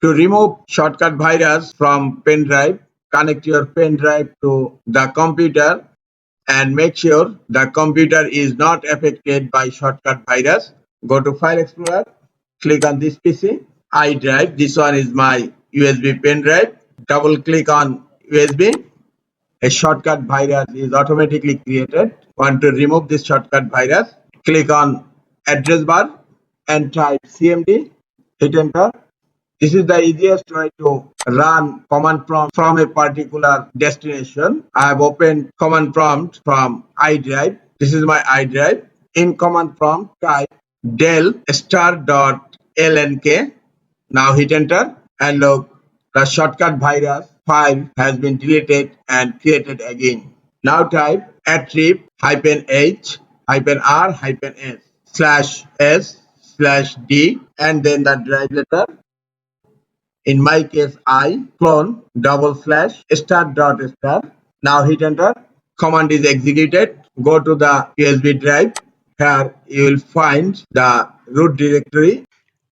To remove shortcut virus from pen drive, connect your pen drive to the computer and make sure the computer is not affected by shortcut virus. Go to File Explorer, click on this PC, iDrive. This one is my USB pen drive. Double click on USB. A shortcut virus is automatically created. Want to remove this shortcut virus? Click on address bar and type cmd. Hit enter. This is the easiest way to run command prompt from a particular destination. I have opened command prompt from iDrive. This is my iDrive. In command prompt, type del star.lnk. Now hit enter and look, the shortcut virus file has been deleted and created again. Now type attrib -h -r-s /s/d and then the drive letter. In my case, I clone /star.star. Now hit enter. Command is executed. Go to the USB drive. Here you will find the root directory.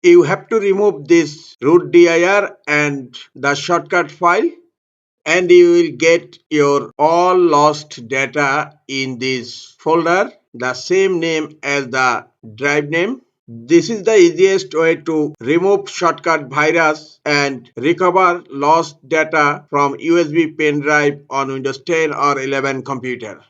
You have to remove this root dir and the shortcut file, and you will get your all lost data in this folder, the same name as the drive name. This is the easiest way to remove shortcut virus and recover lost data from USB pen drive on Windows 10 or 11 computer.